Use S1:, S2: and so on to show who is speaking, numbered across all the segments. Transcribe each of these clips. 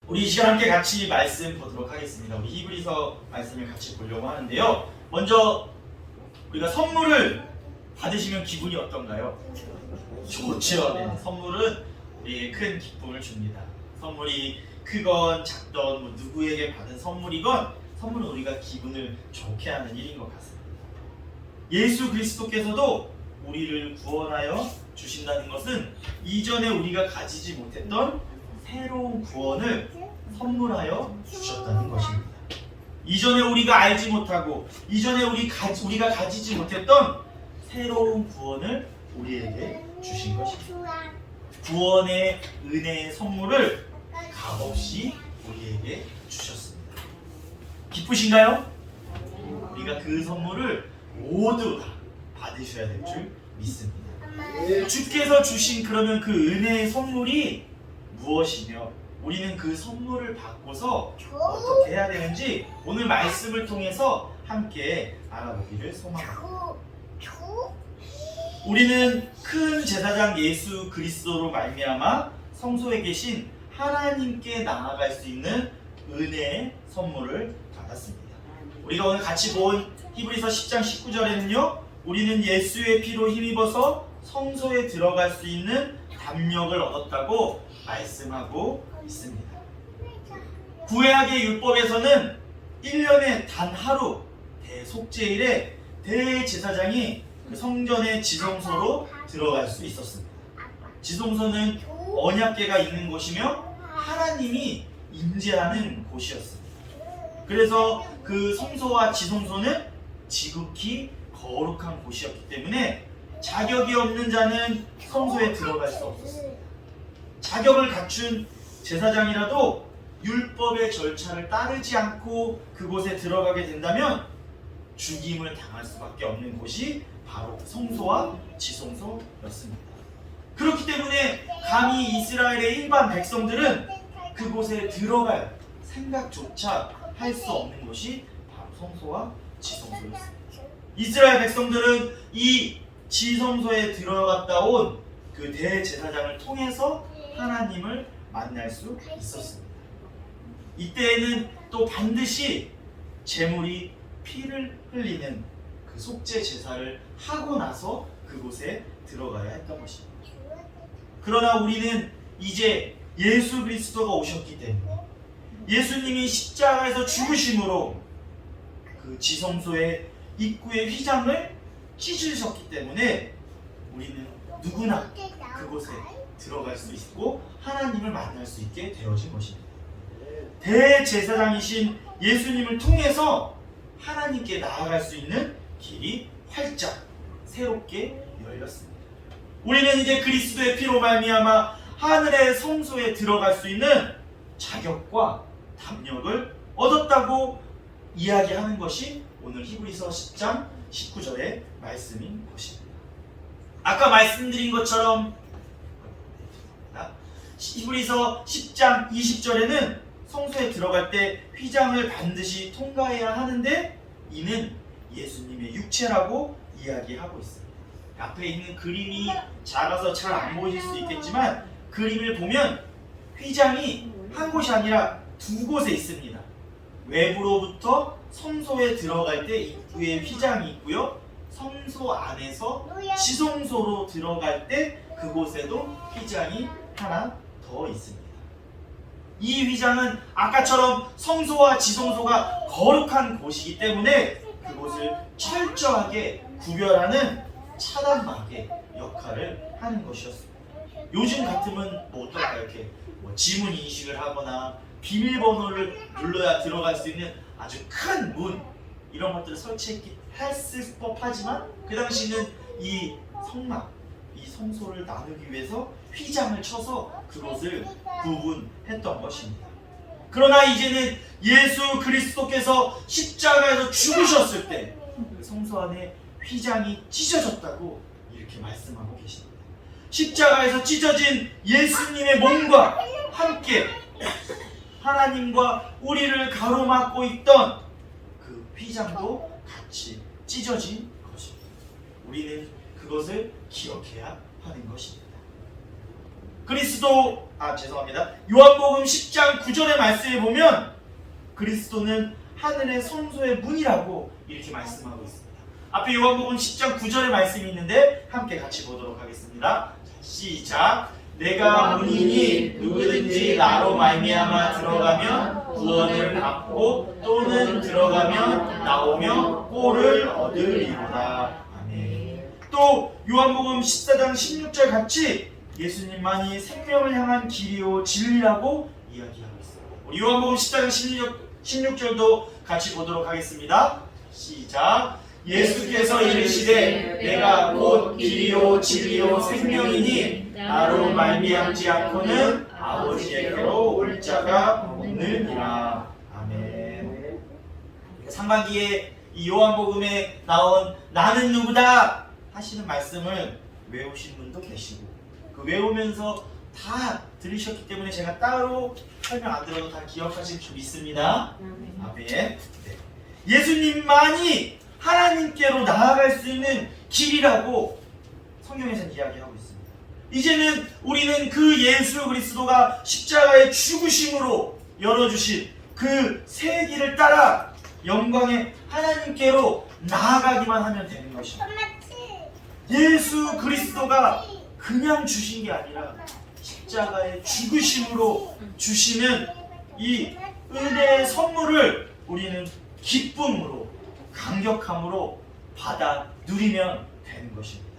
S1: 우리 이 시간 함께 같이 말씀 보도록 하겠습니다. 우리 히브리서 말씀을 같이 보려고 하는데요. 먼저 우리가 선물을 받으시면 기분이 어떤가요? 좋죠. 네. 선물은 우리에게 큰 기쁨을 줍니다. 선물이 크건 작던 누구에게 받은 선물이건 선물은 우리가 기분을 좋게 하는 일인 것 같습니다. 예수 그리스도께서도 우리를 구원하여 주신다는 것은 이전에 우리가 가지지 못했던 새로운 구원을 선물하여 주셨다는 것입니다. 이전에 우리가 알지 못하고 이전에 우리가 가지지 못했던 새로운 구원을 우리에게 주신 것입니다. 구원의 은혜의 선물을 값없이 우리에게 주셨습니다. 기쁘신가요? 우리가 그 선물을 모두 다 받으셔야 될 줄 믿습니다. 주께서 주신 그러면 그 은혜의 선물이 무엇이며 우리는 그 선물을 받고서 어떻게 해야 되는지 오늘 말씀을 통해서 함께 알아보기를 소망합니다. 우리는 큰 제사장 예수 그리스도로 말미암아 성소에 계신 하나님께 나아갈 수 있는 은혜의 선물을 받았습니다. 우리가 오늘 같이 본 히브리서 10장 19절에는요 우리는 예수의 피로 힘입어서 성소에 들어갈 수 있는 담력을 얻었다고 말씀하고 있습니다. 구약의 율법에서는 1년에 단 하루 대속죄일에 대제사장이 그 성전의 지성소로 들어갈 수 있었습니다. 지성소는 언약궤가 있는 곳이며 하나님이 임재하는 곳이었습니다. 그래서 그 성소와 지성소는 지극히 거룩한 곳이었기 때문에 자격이 없는 자는 성소에 들어갈 수 없었습니다. 자격을 갖춘 제사장이라도 율법의 절차를 따르지 않고 그곳에 들어가게 된다면 죽임을 당할 수밖에 없는 곳이 바로 성소와 지성소였습니다. 그렇기 때문에 감히 이스라엘의 일반 백성들은 그곳에 들어갈 생각조차 할 수 없는 곳이 바로 성소와 지성소였습니다. 이스라엘 백성들은 이 지성소에 들어갔다 온 그 대제사장을 통해서 하나님을 만날 수 있었습니다. 이때에는 또 반드시 제물이 피를 흘리는 그 속죄 제사를 하고 나서 그곳에 들어가야 했던 것입니다. 그러나 우리는 이제 예수 그리스도가 오셨기 때문에 예수님이 십자가에서 죽으심으로 그 지성소의 입구의 휘장을 찢으셨기 때문에 우리는 누구나 그곳에 들어갈 수 있고 하나님을 만날 수 있게 되어진 것입니다. 대제사장이신 예수님을 통해서 하나님께 나아갈 수 있는 길이 활짝 새롭게 열렸습니다. 우리는 이제 그리스도의 피로 말미암아 하늘의 성소에 들어갈 수 있는 자격과 담력을 얻었다고 이야기하는 것이 오늘 히브리서 10장 19절의 말씀인 것입니다. 아까 말씀드린 것처럼 히브리서 10장 20절에는 성소에 들어갈 때 휘장을 반드시 통과해야 하는데 이는 예수님의 육체라고 이야기하고 있습니다. 앞에 있는 그림이 작아서 잘 안 보이실 수 있겠지만 그림을 보면 휘장이 한 곳이 아니라 두 곳에 있습니다. 외부로부터 성소에 들어갈 때 입구에 휘장이 있고요. 성소 안에서 지성소로 들어갈 때 그곳에도 휘장이 하나 더 있습니다. 이 휘장은 아까처럼 성소와 지성소가 거룩한 곳이기 때문에 그곳을 철저하게 구별하는 차단막의 역할을 하는 것이었습니다. 요즘 같으면 어떨까요? 이렇게 지문 인식을 하거나 비밀번호를 눌러야 들어갈 수 있는 아주 큰 문 이런 것들을 설치했을 법하지만 그 당시는 이 성막, 이 성소를 나누기 위해서 휘장을 쳐서 그것을 구분했던 것입니다. 그러나 이제는 예수 그리스도께서 십자가에서 죽으셨을 때 그 성소 안에 휘장이 찢어졌다고 이렇게 말씀하고 계십니다. 십자가에서 찢어진 예수님의 몸과 함께 하나님과 우리를 가로막고 있던 그 휘장도 같이 찢어진 것입니다. 우리는 그것을 기억해야 하는 것입니다. 그리스도 요한복음 10장 9절의 말씀에 보면 그리스도는 하늘의 성소의 문이라고 이렇게 말씀하고 있습니다. 앞에 요한복음 10장 9절의 말씀이 있는데 함께 같이 보도록 하겠습니다. 시작. 내가 문이니 누구든지 나로 말미암아 들어가면 구원을 받고 또는 들어가면 나오며 꼴을 얻으리로다. 아멘. 또 요한복음 14장 16절 같이 예수님만이 생명을 향한 길이요 진리라고 이야기하고 있습니다. 우리 요한복음 14장 16절도 같이 보도록 하겠습니다. 시작. 예수께서 이르시되 내가 곧 길이요 진리요 생명이니 나로 말미암지 않고는 아버지에게로 올 자가 없느니라. 아멘. 상반기에 이 요한복음에 나온 나는 누구다 하시는 말씀을 외우신 분도 계시고 그 외우면서 다 들으셨기 때문에 제가 따로 설명 안 들어도 다 기억하실 줄 믿습니다. 아멘. 네. 예수님만이 하나님께로 나아갈 수 있는 길이라고 성경에서는 이야기하고 있습니다. 이제는 우리는 그 예수 그리스도가 십자가의 죽으심으로 열어주신 그 새 길을 따라 영광의 하나님께로 나아가기만 하면 되는 것입니다. 예수 그리스도가 그냥 주신 게 아니라 십자가의 죽으심으로 주시는 이 은혜의 선물을 우리는 기쁨으로 감격함으로 받아 누리면 되는 것입니다.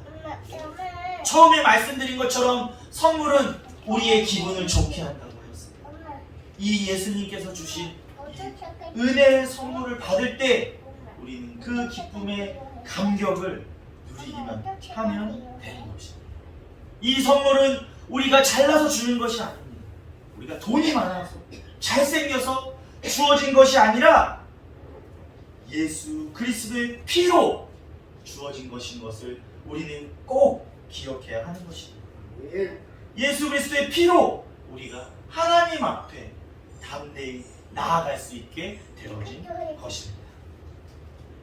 S1: 처음에 말씀드린 것처럼 선물은 우리의 기분을 좋게 한다고 하였습니다. 이 예수님께서 주신 이 은혜의 선물을 받을 때 우리는 그 기쁨의 감격을 누리기만 하면 되는 것입니다. 이 선물은 우리가 잘나서 주는 것이 아닙니다. 우리가 돈이 많아서 잘생겨서 주어진 것이 아니라 예수 그리스도의 피로 주어진 것인 것을 우리는 꼭 기억해야 하는 것입니다. 예수 그리스도의 피로 우리가 하나님 앞에 담대히 나아갈 수 있게 되어진 것입니다.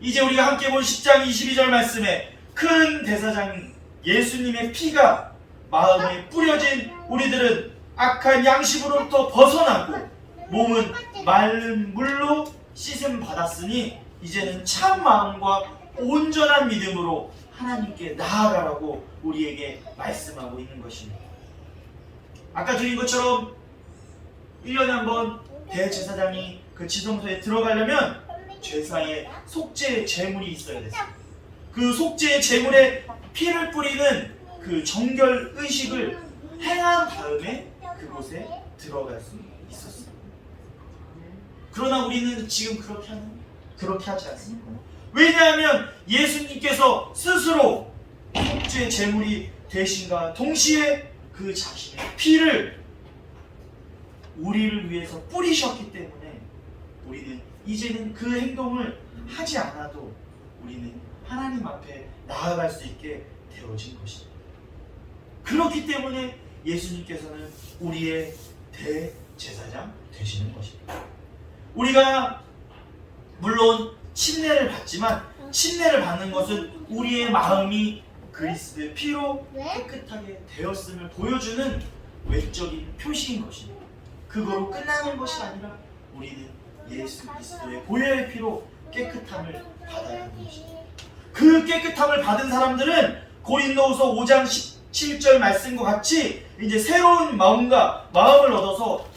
S1: 이제 우리가 함께 본 10장 22절 말씀에 큰 대사장 예수님의 피가 마음에 뿌려진 우리들은 악한 양심으로부터 벗어나고 몸은 마른 물로 씻음 받았으니 이제는 참 마음과 온전한 믿음으로 하나님께 나아가라고 우리에게 말씀하고 있는 것입니다. 아까 드린 것처럼 1년에 한 번 대제사장이 그 지성소에 들어가려면 제사에 속죄 제물이 있어야 됐습니다. 그 속죄 제물에 피를 뿌리는 그 정결 의식을 행한 다음에 그곳에 들어갈 수 있었습니다. 그러나 우리는 지금 그렇게 하지 않습니다. 왜냐하면 예수님께서 스스로 속죄 제물이 되신과 동시에 그 자신의 피를 우리를 위해서 뿌리셨기 때문에 우리는 이제는 그 행동을 하지 않아도 우리는 하나님 앞에 나아갈 수 있게 되어진 것입니다. 그렇기 때문에 예수님께서는 우리의 대제사장 되시는 것입니다. 우리가 물론 침례를 받지만 침례를 받는 것은 우리의 마음이 그리스도의 피로 깨끗하게 되었음을 보여주는 외적인 표시인 것입니다. 그거로 끝나는 것이 아니라 우리는 예수 그리스도의 보혈의 피로 깨끗함을 받아야 하는 것입니다. 그 깨끗함을 받은 사람들은 고린도후서 5장 17절 말씀과 같이 이제 새로운 마음과 마음을 얻어서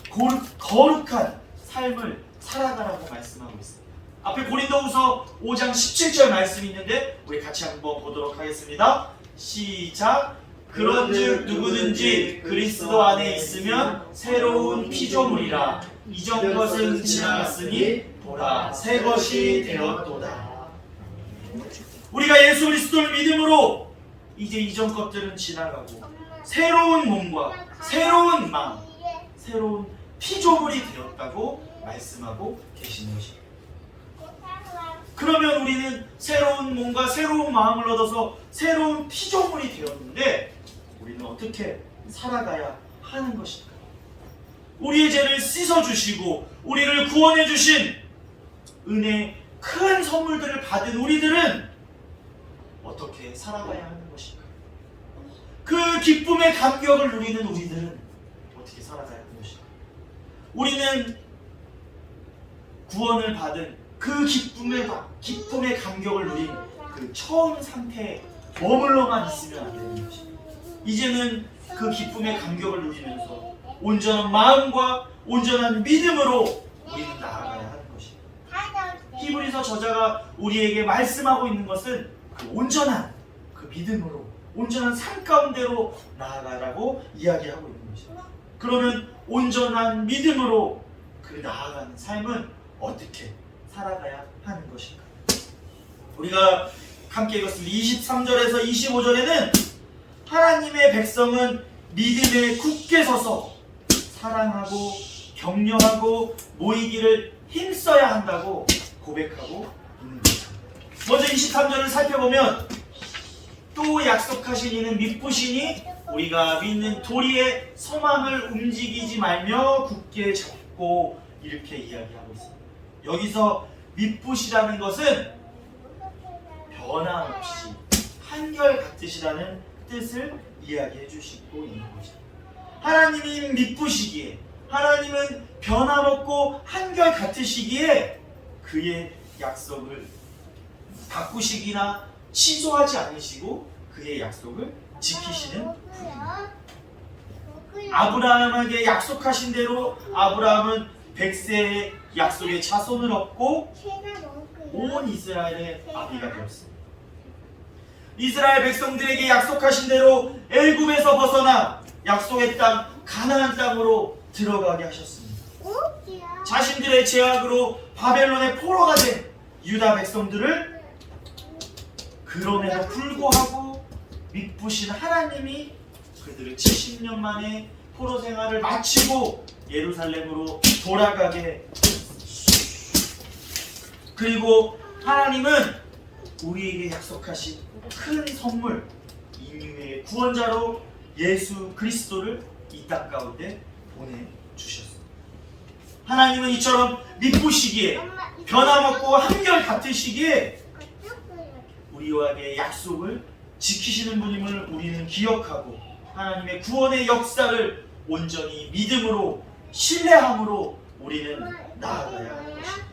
S1: 거룩한 삶을 살아가라고 말씀하고 있습니다. 앞에 고린도후서 5장 17절 말씀이 있는데 우리 같이 한번 보도록 하겠습니다. 시작. 그런즉 누구든지 그리스도 안에 있으면 새로운 피조물이라 이전 것은 지나갔으니 보라 새 것이 되었도다. 우리가 예수 그리스도를 믿음으로 이제 이전 것들은 지나가고 새로운 몸과 새로운 마음, 새로운 피조물이 되었다고 말씀하고 계시는 것입니다. 그러면 우리는 새로운 몸과 새로운 마음을 얻어서 새로운 피조물이 되었는데 우리는 어떻게 살아가야 하는 것일까요? 우리의 죄를 씻어주시고 우리를 구원해주신 은혜의 큰 선물들을 받은 우리들은 어떻게 살아가야 하는 것일까요? 그 기쁨의 감격을 누리는 우리들은 어떻게 살아가야 우리는 구원을 받은 그 기쁨의 감격을 누린 그 처음 상태에 머물러만 있으면 안 되는 것입니다. 이제는 그 기쁨의 감격을 누리면서 온전한 마음과 온전한 믿음으로 우리는 나아가야 하는 것입니다. 히브리서 저자가 우리에게 말씀하고 있는 것은 그 온전한 그 믿음으로, 온전한 삶 가운데로 나아가라고 이야기하고 있는 것입니다. 그러면 온전한 믿음으로 그 나아가는 삶은 어떻게 살아가야 하는 것인가? 우리가 함께 읽었습니다. 23절에서 25절에는 하나님의 백성은 믿음에 굳게 서서 사랑하고 격려하고 모이기를 힘써야 한다고 고백하고 있는 것입니다. 먼저 23절을 살펴보면 또 약속하신 이는 믿으시니 우리가 믿는 도리의 소망을 움직이지 말며 굳게 잡고 이렇게 이야기하고 있습니다. 여기서 믿으시라는 것은 변함없이 한결같으시라는 뜻을 이야기해 주시고 있는 것입니다. 하나님이 믿으시기에, 하나님은 변함없고 한결같으시기에 그의 약속을 바꾸시기나 취소하지 않으시고 그의 약속을 지키시는 분입니다. 아브라함에게 약속하신 대로 아브라함은 100세의 약속의 자손을 얻고 온 이스라엘의 아비가 되었습니다. 이스라엘 백성들에게 약속하신 대로 애굽에서 벗어나 약속의 땅 가나안 땅으로 들어가게 하셨습니다. 자신들의 죄악으로 바벨론의 포로가 된 유다 백성들을 그럼에도 불구하고 믿으신 하나님이 그들을 70년 만에 포로 생활을 마치고 예루살렘으로 돌아가게 했습니다. 그리고 하나님은 우리에게 약속하신 큰 선물, 인류의 구원자로 예수 그리스도를 이 땅 가운데 보내주셨습니다. 하나님은 이처럼 믿으시기에, 변함없고 한결같으시기에 우리와의 약속을 지키시는 분임을 우리는 기억하고 하나님의 구원의 역사를 온전히 믿음으로, 신뢰함으로 우리는 나아가야 하는 것입니다.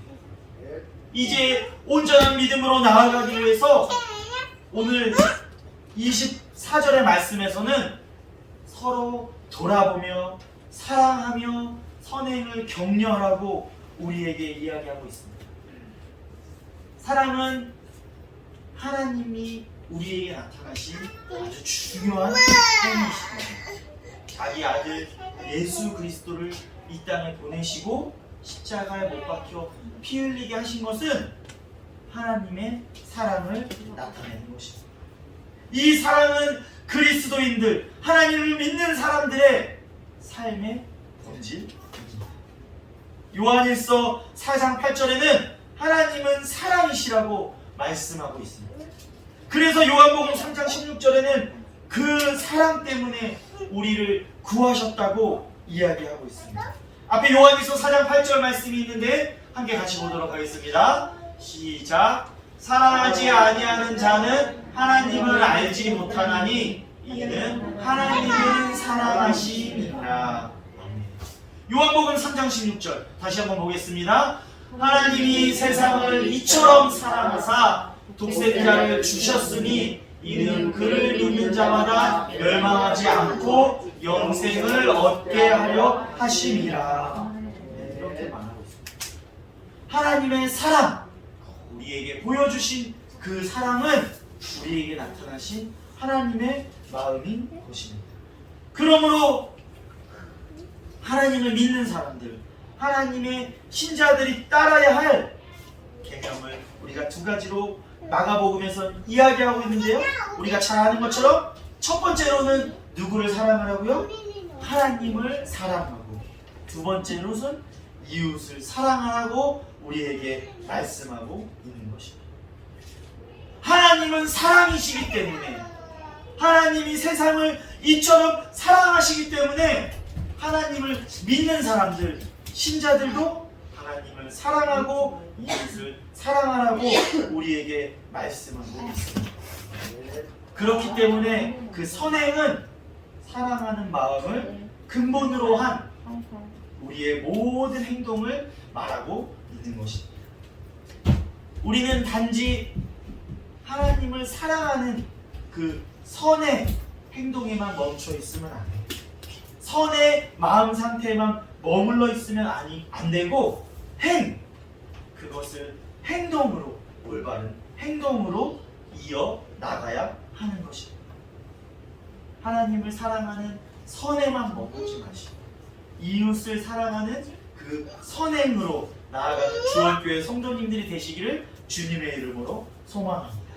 S1: 이제 온전한 믿음으로 나아가기 위해서 오늘 24절의 말씀에서는 서로 돌아보며 사랑하며 선행을 격려하라고 우리에게 이야기하고 있습니다. 사랑은 하나님이 우리에게 나타나신 아주 중요한 행위이십니다. 자기 아들 예수 그리스도를 이 땅에 보내시고 십자가에 못 박혀 피 흘리게 하신 것은 하나님의 사랑을 나타내는 것입니다. 이 사랑은 그리스도인들, 하나님을 믿는 사람들의 삶의 본질입니다. 요한일서 4장 8절에는 하나님은 사랑이시라고 말씀하고 있습니다. 그래서 요한복음 3장 16절에는 그 사랑 때문에 우리를 구하셨다고 이야기하고 있습니다. 앞에 요한일서 4장 8절 말씀이 있는데 함께 같이 보도록 하겠습니다. 시작. 사랑하지 아니하는 자는 하나님을 알지 못하나니 이는 하나님을 사랑하심이라. 요한복음 3장 16절 다시 한번 보겠습니다. 하나님이 세상을 이처럼 사랑하사 독생자를 주셨으니 이는 그를 믿는 자마다 멸망하지 않고 영생을 얻게 하려 하심이라. 이렇게 말하고 있습니다. 하나님의 사랑, 우리에게 보여주신 그 사랑은 우리에게 나타나신 하나님의 마음인 것입니다. 그러므로 하나님을 믿는 사람들, 하나님의 신자들이 따라야 할 개념을 우리가 두 가지로 마가복음에서 이야기하고 있는데요. 우리가 잘 아는 것처럼 첫 번째로는 누구를 사랑하라고요? 하나님을 사랑하고, 두 번째로는 이웃을 사랑하라고 우리에게 말씀하고 있는 것입니다. 하나님은 사랑이시기 때문에, 하나님이 세상을 이처럼 사랑하시기 때문에 하나님을 믿는 사람들, 신자들도 하나님을 사랑하고 이웃을 사랑하라고 우리에게 말씀하고 있습니다. 그렇기 때문에 그 선행은 사랑하는 마음을 근본으로 한 우리의 모든 행동을 말하고 있는 것입니다. 우리는 단지 하나님을 사랑하는 그 선의 행동에만 멈춰 있으면 안 돼요. 선의 마음 상태에만 머물러 있으면 안 되고 그것을 행동으로, 올바른 행동으로 이어 나가야 하는 것입니다. 하나님을 사랑하는 선에만 머물지 마시고 이웃을 사랑하는 그 선행으로 나아가는 주원교회 성도님들이 되시기를 주님의 이름으로 소망합니다.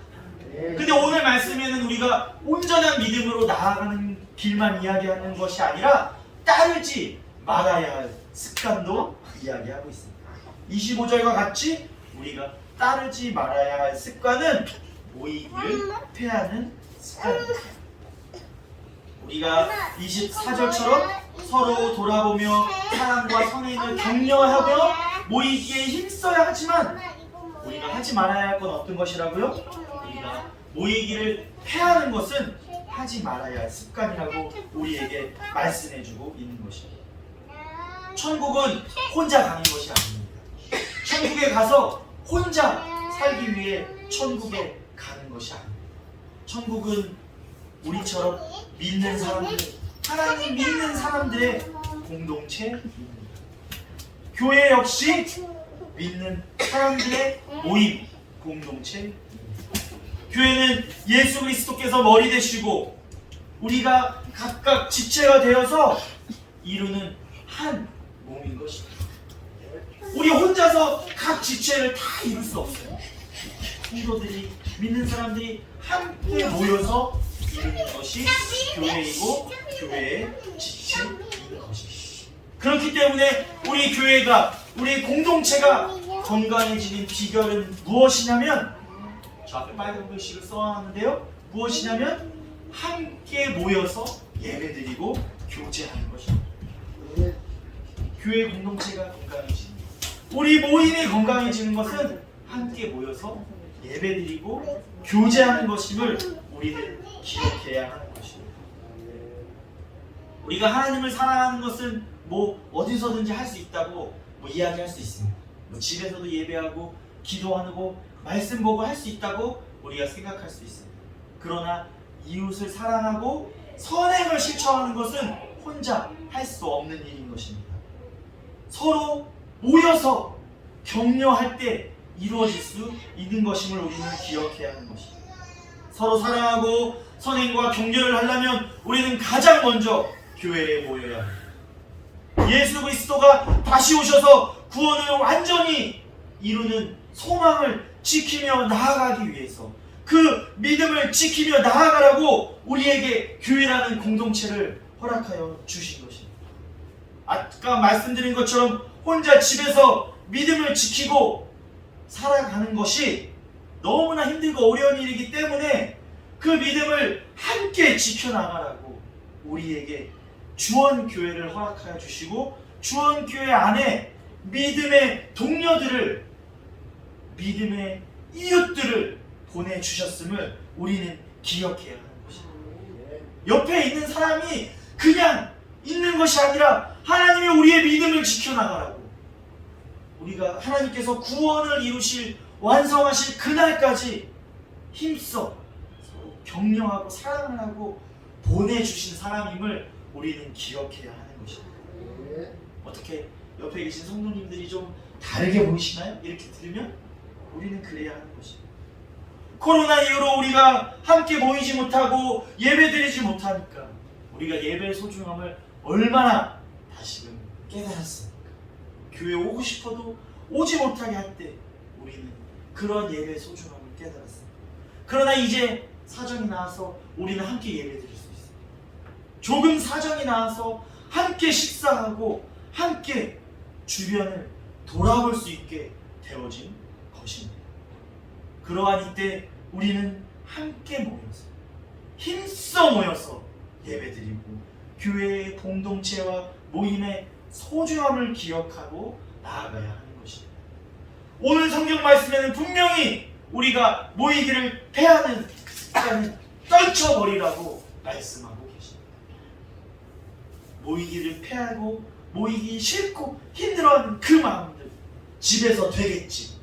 S1: 근데 오늘 말씀에는 우리가 온전한 믿음으로 나아가는 길만 이야기하는 것이 아니라 따르지 말아야 할 습관도 이야기하고 있습니다. 25절과 같이 우리가 따르지 말아야 할 습관은 모이기를 패하는 습관입니다. 우리가 24절처럼 서로 돌아보며 사랑과 선행을 격려하며 모이기에 힘써야 하지만 우리가 하지 말아야 할 건 어떤 것이라고요? 우리가 모이기를 패하는 것은 하지 말아야 할 습관이라고 우리에게 말씀해주고 있는 것입니다. 천국은 혼자 가는 것이 아닙니다. 천국에 가서 혼자 살기 위해 천국에 가는 것이 아닙니다. 천국은 우리처럼 믿는 사람들, 하나님 믿는 사람들의 공동체입니다. 교회 역시 믿는 사람들의 모임, 공동체입니다. 교회는 예수 그리스도께서 머리 되시고 우리가 각각 지체가 되어서 이루는 한 몸인 것입니다. 우리 혼자서 각 지체를 다 이룰 수 없어요. 성도들이, 믿는 사람들이 함께 모여서 이루는 것이 교회이고 교회의 지체인 것입니다. 그렇기 때문에 우리 교회가, 우리 공동체가 건강해지는 비결은 무엇이냐면, 저 앞에 빨간 글씨를 써놨는데요, 무엇이냐면 함께 모여서 예배드리고 교제하는 것입니다. 교회 공동체가 건강해지는 것, 우리 모임이 건강해지는 것은 함께 모여서 예배드리고 교제하는 것임을 우리는 기억해야 하는 것입니다. 우리가 하나님을 사랑하는 것은 어디서든지 할 수 있다고 이야기할 수 있습니다. 집에서도 예배하고 기도하고 말씀 보고 할 수 있다고 우리가 생각할 수 있습니다. 그러나 이웃을 사랑하고 선행을 실천하는 것은 혼자 할 수 없는 일인 것입니다. 서로 모여서 격려할 때 이루어질 수 있는 것임을 우리는 기억해야 하는 것입니다. 서로 사랑하고 선행과 격려를 하려면 우리는 가장 먼저 교회에 모여야 합니다. 예수 그리스도가 다시 오셔서 구원을 완전히 이루는 소망을 지키며 나아가기 위해서, 그 믿음을 지키며 나아가라고 우리에게 교회라는 공동체를 허락하여 주신 것입니다. 아까 말씀드린 것처럼 혼자 집에서 믿음을 지키고 살아가는 것이 너무나 힘들고 어려운 일이기 때문에 그 믿음을 함께 지켜나가라고 우리에게 주원교회를 허락하여 주시고, 주원교회 안에 믿음의 동료들을, 믿음의 이웃들을 보내주셨음을 우리는 기억해야 하는 것입니다. 옆에 있는 사람이 그냥 있는 것이 아니라 하나님이 우리의 믿음을 지켜나가라고, 우리가 하나님께서 구원을 이루실, 완성하실 그날까지 힘써 서로 격려하고 사랑을 하고 보내주신 사람임을 우리는 기억해야 하는 것입니다. 어떻게 옆에 계신 성도님들이 좀 다르게 보이시나요? 이렇게 들으면 우리는 그래야 하는 것입니다. 코로나 이후로 우리가 함께 모이지 못하고 예배드리지 못하니까 우리가 예배의 소중함을 얼마나 다시금 깨달았습니까? 교회 오고 싶어도 오지 못하게 할 때 우리는 그런 예배의 소중함을 깨달았습니다. 그러나 이제 사정이 나와서 우리는 함께 예배드릴 수 있습니다. 조금 사정이 나와서 함께 식사하고 함께 주변을 돌아볼 수 있게 되어진 것입니다. 그러한 이때 우리는 함께 모여서, 힘써 모여서 예배드리고 교회의 공동체와 모임의 소중함을 기억하고 나아가야 하는 것입니다. 오늘 성경 말씀에는 분명히 우리가 모이기를 패하는 습관을 떨쳐버리라고 말씀하고 계십니다. 모이기를 패하고 모이기 싫고 힘들어하는 그 마음들, 집에서 되겠지,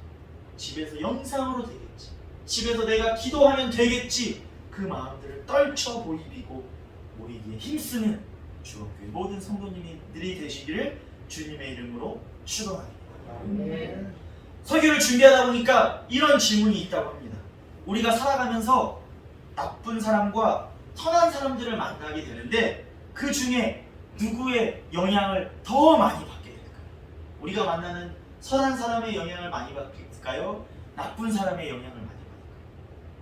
S1: 집에서 영상으로 되겠지, 집에서 내가 기도하면 되겠지, 그 마음들을 떨쳐 보이고 모이기에 힘쓰는 주옥교회 모든 성도님들이 되시기를 주님의 이름으로 축원합니다. 설교를 준비하다 보니까 이런 질문이 있다고 합니다. 우리가 살아가면서 나쁜 사람과 선한 사람들을 만나게 되는데 그 중에 누구의 영향을 더 많이 받게 될까요? 우리가 만나는 선한 사람의 영향을 많이 받을까요? 나쁜 사람의 영향을 많이 받을까요?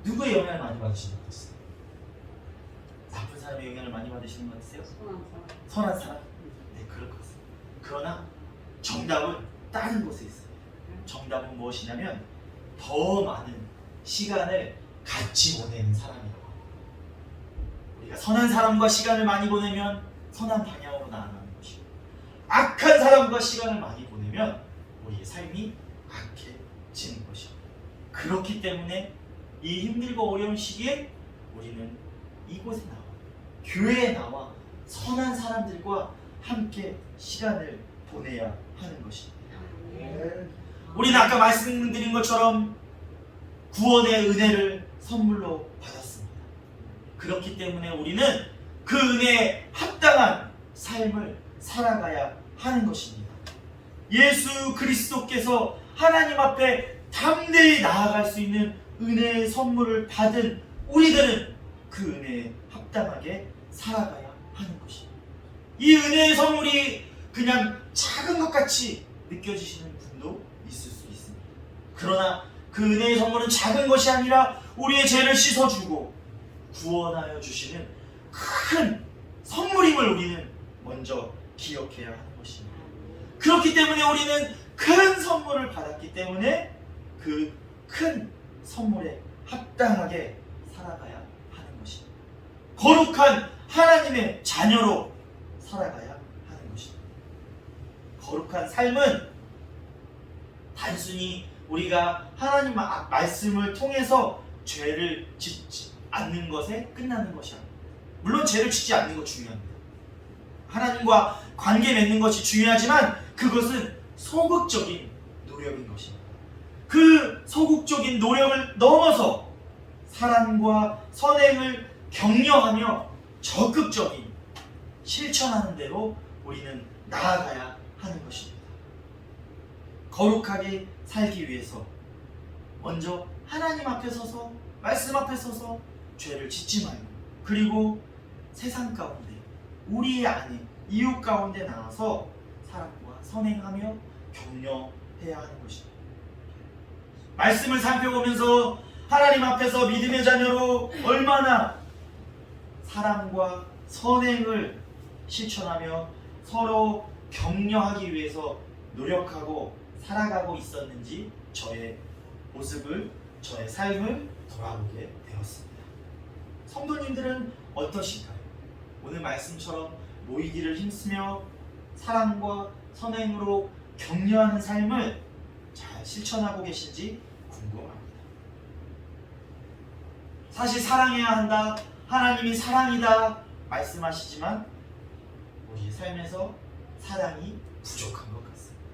S1: 누구의 영향을 많이 받으시는 것 같으세요? 나쁜 사람의 영향을 많이 받으시는 것 같으세요? 선한 사람? 네, 그럴 것 같습니다. 그러나 정답은 다른 곳에 있어요. 정답은 무엇이냐면 더 많은 시간을 같이 보내는 사람이라고 합니다. 우리가 선한 사람과 시간을 많이 보내면 선한 방향으로 나아가는 것이고, 악한 사람과 시간을 많이 보내면 우리의 삶이 악해지는 것입니다. 그렇기 때문에 이 힘들고 어려운 시기에 우리는 이곳에 나와, 교회에 나와 선한 사람들과 함께 시간을 보내야 하는 것입니다. 우리는 아까 말씀드린 것처럼 구원의 은혜를 선물로 받았습니다. 그렇기 때문에 우리는 그 은혜에 합당한 삶을 살아가야 하는 것입니다. 예수 그리스도께서 하나님 앞에 담대히 나아갈 수 있는 은혜의 선물을 받은 우리들은 그 은혜에 합당하게 살아가야 하는 것입니다. 이 은혜의 선물이 그냥 작은 것 같이 느껴지시는 분도 있을 수 있습니다. 그러나 그 은혜의 선물은 작은 것이 아니라 우리의 죄를 씻어주고 구원하여 주시는 큰 선물임을 우리는 먼저 기억해야 하는 것입니다. 그렇기 때문에 우리는 큰 선물을 받았기 때문에 그 큰 선물에 합당하게 살아가야 하는 것입니다. 거룩한 하나님의 자녀로 살아가야 하는 것입니다. 거룩한 삶은 단순히 우리가 하나님 말씀을 통해서 죄를 짓지 않는 것에 끝나는 것이 아닙니다. 물론 죄를 짓지 않는 것 중요합니다. 하나님과 관계 맺는 것이 중요하지만 그것은 소극적인 노력인 것입니다. 그 소극적인 노력을 넘어서 사랑과 선행을 격려하며 적극적인 실천하는 대로 우리는 나아가야 하는 것입니다. 거룩하게 살기 위해서 먼저 하나님 앞에 서서, 말씀 앞에 서서 죄를 짓지 말고, 그리고 세상 가운데, 우리 안에, 이웃 가운데 나와서 사랑과 선행하며 격려해야 하는 것입니다. 말씀을 살펴보면서 하나님 앞에서 믿음의 자녀로 얼마나 사랑과 선행을 실천하며 서로 격려하기 위해서 노력하고 살아가고 있었는지 저의 모습을, 저의 삶을 돌아보게 되었습니다. 성도님들은 어떠신가요? 오늘 말씀처럼 모이기를 힘쓰며 사랑과 선행으로 격려하는 삶을 잘 실천하고 계신지 궁금합니다. 사실 사랑해야 한다, 하나님이 사랑이다 말씀하시지만 우리의 삶에서 사랑이 부족한 것 같습니다.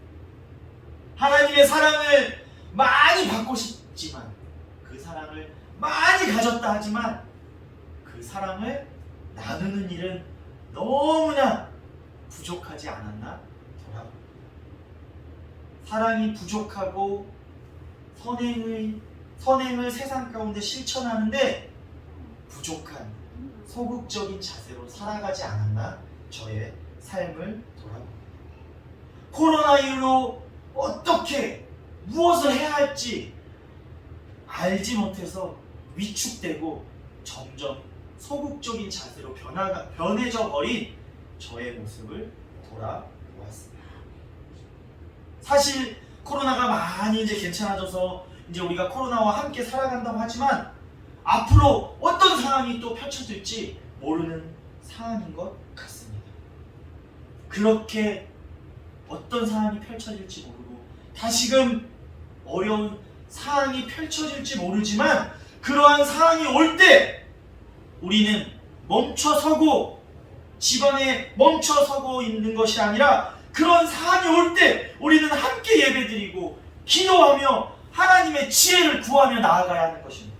S1: 하나님의 사랑을 많이 받고 싶지만, 그 사랑을 많이 가졌다 하지만 그 사랑을 나누는 일은 너무나 부족하지 않았나 돌아봅니다. 사랑이 부족하고 선행을 세상 가운데 실천하는데 부족한 소극적인 자세로 살아가지 않았나 저의 삶을 돌아봅니다. 코로나 이후로 어떻게 무엇을 해야 할지 알지 못해서 위축되고 점점 소극적인 자세로 변해져 버린 저의 모습을 돌아보았습니다. 사실 코로나가 많이 이제 괜찮아져서 이제 우리가 코로나와 함께 살아간다고 하지만 앞으로 어떤 상황이 또 펼쳐질지 모르는 상황인 것 같습니다. 그렇게 어떤 상황이 펼쳐질지 모르고 다시금 어려운 상황이 펼쳐질지 모르지만 그러한 상황이 올 때 우리는 멈춰서고 집안에 멈춰서고 있는 것이 아니라 그런 사안이 올 때 우리는 함께 예배드리고 기도하며 하나님의 지혜를 구하며 나아가야 하는 것입니다.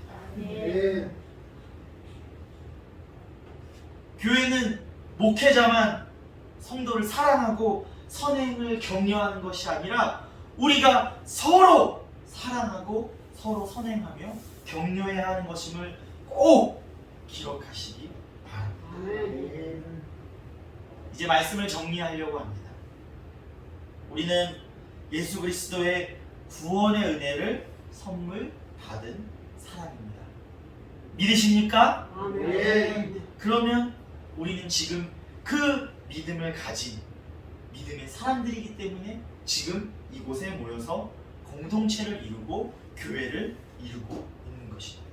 S1: 교회는 목회자만 성도를 사랑하고 선행을 격려하는 것이 아니라 우리가 서로 사랑하고 서로 선행하며 격려해야 하는 것임을 꼭 기억하시기 바랍니다. 이제 말씀을 정리하려고 합니다. 우리는 예수 그리스도의 구원의 은혜를 선물 받은 사람입니다. 믿으십니까? 그러면 우리는 지금 그 믿음을 가진 믿음의 사람들이기 때문에 지금 이곳에 모여서 공동체를 이루고 교회를 이루고 있는 것입니다.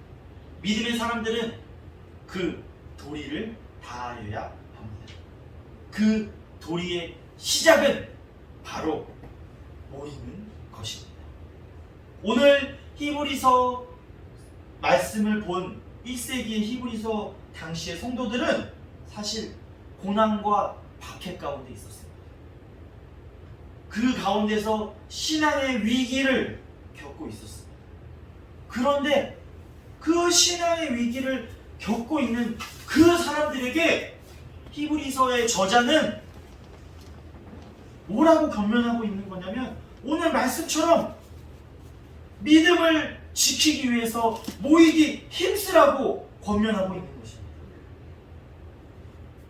S1: 믿음의 사람들은 그 도리를 다하여야 합니다. 그 도리의 시작은 바로 모이는 것입니다. 오늘 히브리서 말씀을 본 1세기의 히브리서 당시의 성도들은 사실 고난과 박해 가운데 있었습니다. 그 가운데서 신앙의 위기를 겪고 있었습니다. 그런데 그 신앙의 위기를 겪고 있는 그 사람들에게 히브리서의 저자는 뭐라고 권면하고 있는 거냐면 오늘 말씀처럼 믿음을 지키기 위해서 모이기 힘쓰라고 권면하고 있는 것입니다.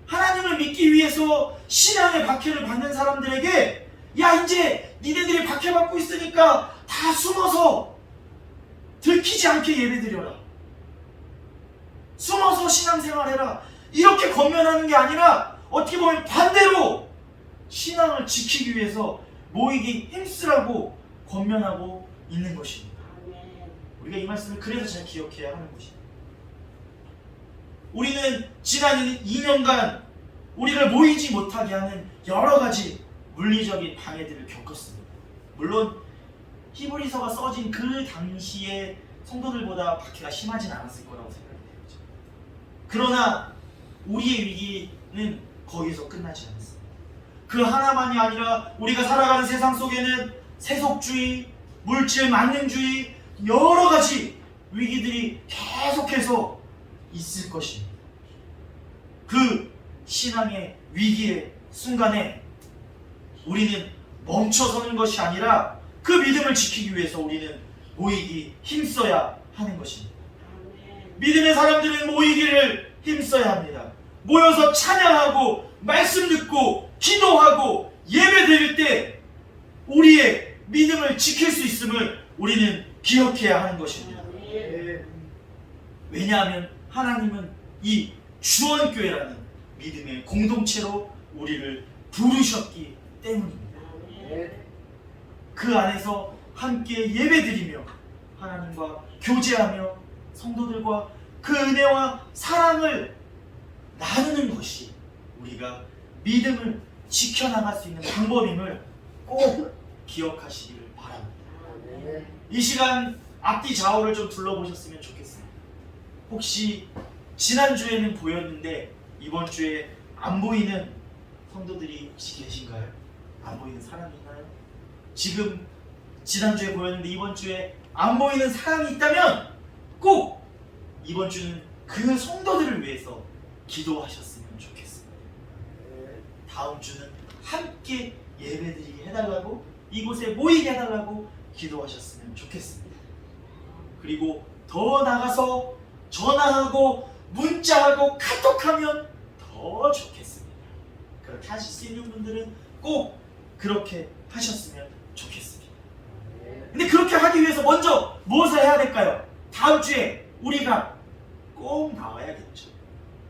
S1: 하나님을 믿기 위해서 신앙의 박해를 받는 사람들에게 야 이제 니네들이 박해받고 있으니까 다 숨어서 들키지 않게 예배드려라. 숨어서 신앙생활해라. 이렇게 권면하는 게 아니라 어떻게 보면 반대로 신앙을 지키기 위해서 모이기 힘쓰라고 권면하고 있는 것입니다. 우리가 이 말씀을 그래서 잘 기억해야 하는 것입니다. 우리는 지난 2년간 우리를 모이지 못하게 하는 여러 가지 물리적인 방해들을 겪었습니다. 물론 히브리서가 써진 그 당시에 성도들보다 박해가 심하진 않았을 거라고 생각이 돼요. 그러나 우리의 위기는 거기서 끝나지 않았습니다. 그 하나만이 아니라 우리가 살아가는 세상 속에는 세속주의, 물질 만능주의, 여러 가지 위기들이 계속해서 있을 것입니다. 그 신앙의 위기의 순간에 우리는 멈춰서는 것이 아니라 그 믿음을 지키기 위해서 우리는 모이기 힘써야 하는 것입니다. 믿음의 사람들은 모이기를 힘써야 합니다. 모여서 찬양하고 말씀 듣고 기도하고 예배 드릴 때 우리의 믿음을 지킬 수 있음을 우리는 기억해야 하는 것입니다. 왜냐하면 하나님은 이 주원교회라는 믿음의 공동체로 우리를 부르셨기 때문입니다. 그 안에서 함께 예배드리며 하나님과 교제하며 성도들과 그 은혜와 사랑을 나누는 것이 우리가 믿음을 지켜나갈 수 있는 방법임을 꼭 기억하시기를 바랍니다. 이 시간 앞뒤 좌우를 좀 둘러보셨으면 좋겠습니다. 혹시 지난주에는 보였는데 이번 주에 안 보이는 성도들이 혹시 계신가요? 안 보이는 사람이 있나요? 지금 지난주에 보였는데 이번 주에 안 보이는 사람이 있다면 꼭 이번 주는 그 성도들을 위해서 기도하셨으면 좋겠습니다. 다음 주는 함께 예배드리게 해달라고 이곳에 모이게 해달라고 기도하셨으면 좋겠습니다. 그리고 더 나가서 전화하고 문자하고 카톡하면 더 좋겠습니다. 그렇게 하실 수 있는 분들은 꼭 그렇게 하셨으면 좋겠습니다. 근데 그렇게 하기 위해서 먼저 무엇을 해야 될까요? 다음 주에 우리가 꼭 나와야겠죠.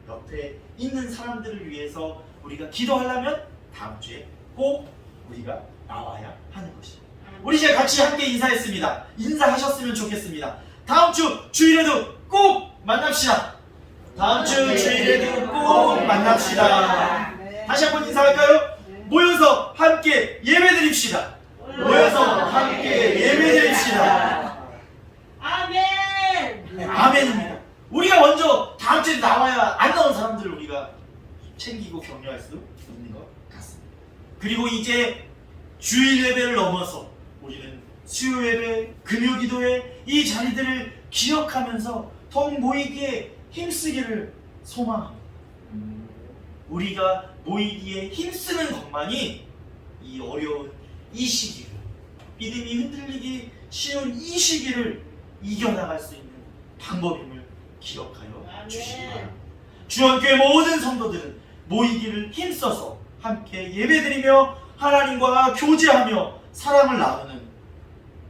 S1: 옆에 있는 사람들을 위해서 우리가 기도하려면 다음 주에 꼭 우리가 나와야 하는 것입니다. 우리 이제 같이 함께 인사했습니다. 인사하셨으면 좋겠습니다. 다음 주 주일에도 꼭 만납시다. 다음 주 주일에도 꼭 만납시다. 다시 한번 인사할까요? 모여서 함께 예배드립시다. 모여서 함께 예배드립시다.
S2: 아멘.
S1: 아멘입니다. 우리가 먼저 다음 주에 나와야 안 나온 사람들을 우리가 챙기고 격려할 수 있는 것 같습니다. 그리고 이제 주일 예배를 넘어서 우리는 수요 예배, 금요 기도회 이 자리들을 기억하면서 더욱 모이기에 힘쓰기를 소망합니다. 우리가 모이기에 힘쓰는 것만이 이 어려운 이 시기를, 믿음이 흔들리기 쉬운 이 시기를 이겨나갈 수 있는 방법임을 기억하여 주시기 바랍니다. 주원교회 모든 성도들은 모이기를 힘써서 함께 예배드리며 하나님과 교제하며 사랑을 나누는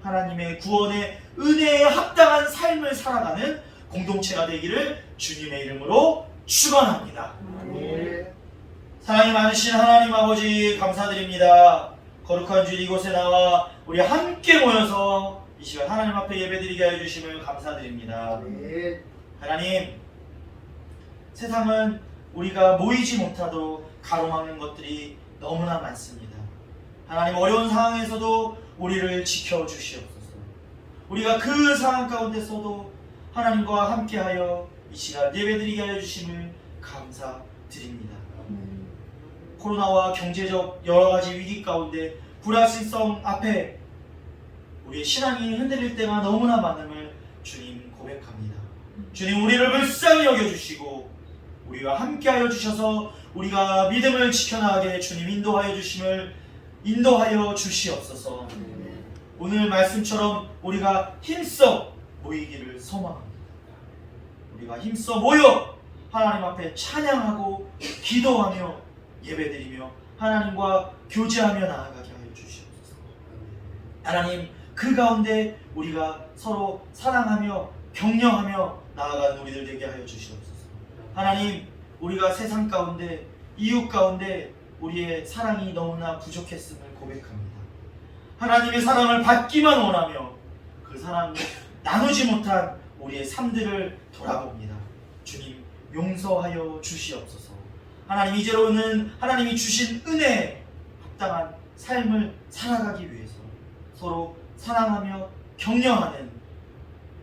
S1: 하나님의 구원의 은혜에 합당한 삶을 살아가는 공동체가 되기를 주님의 이름으로 축원합니다. 사랑이 많으신 하나님 아버지 감사드립니다. 거룩한 주일 이곳에 나와 우리 함께 모여서 이 시간 하나님 앞에 예배드리게 하여 주심을 감사드립니다. 하나님, 세상은 우리가 모이지 못하도록 가로막는 것들이 너무나 많습니다. 하나님, 어려운 상황에서도 우리를 지켜주시옵소서. 우리가 그 상황 가운데서도 하나님과 함께하여 이 시간 예배드리게 하여 주심을 감사드립니다. 코로나와 경제적 여러 가지 위기 가운데 불확실성 앞에 우리의 신앙이 흔들릴 때가 너무나 많음을 주님 고백합니다. 주님, 우리를 불쌍히 여겨주시고 우리와 함께하여 주셔서 우리가 믿음을 지켜나가게 주님 인도하여 주시옵소서. 오늘 말씀처럼 우리가 힘써 모이기를 소망합니다. 우리가 힘써 모여 하나님 앞에 찬양하고 기도하며 예배드리며 하나님과 교제하며 나아가게 하여 주시옵소서. 하나님, 그 가운데 우리가 서로 사랑하며 격려하며 나아가는 우리들 되게 하여 주시옵소서. 하나님, 우리가 세상 가운데 이웃 가운데 우리의 사랑이 너무나 부족했음을 고백합니다. 하나님의 사랑을 받기만 원하며 그 사랑을 나누지 못한 우리의 삶들을 돌아봅니다. 주님, 용서하여 주시옵소서. 하나님, 이제로는 하나님이 주신 은혜에 합당한 삶을 살아가기 위해서 서로 사랑하며 격려하는,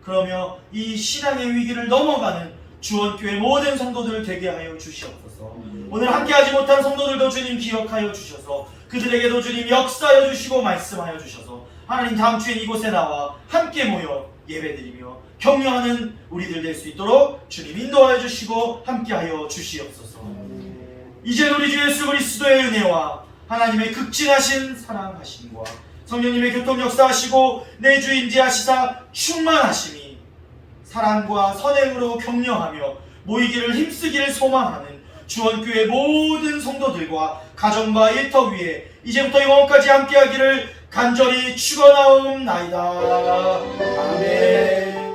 S1: 그러며 이 신앙의 위기를 넘어가는 주원교회 모든 성도들을 되게 하여 주시옵소서. 오늘 함께하지 못한 성도들도 주님 기억하여 주셔서 그들에게도 주님 역사하여 주시고 말씀하여 주셔서 하나님, 다음 주엔 이곳에 나와 함께 모여 예배드리며 격려하는 우리들 될 수 있도록 주님 인도하여 주시고 함께하여 주시옵소서. 이제 우리 주 예수 그리스도의 은혜와 하나님의 극진하신 사랑하심과 성령님의 교통 역사하시고 내주 임재하시사 충만하심이 사랑과 선행으로 격려하며 모이기를 힘쓰기를 소망하는 주원교회 모든 성도들과 가정과 일터 위에 이제부터 영원까지 함께하기를 간절히 축원하옵나이다. 아멘.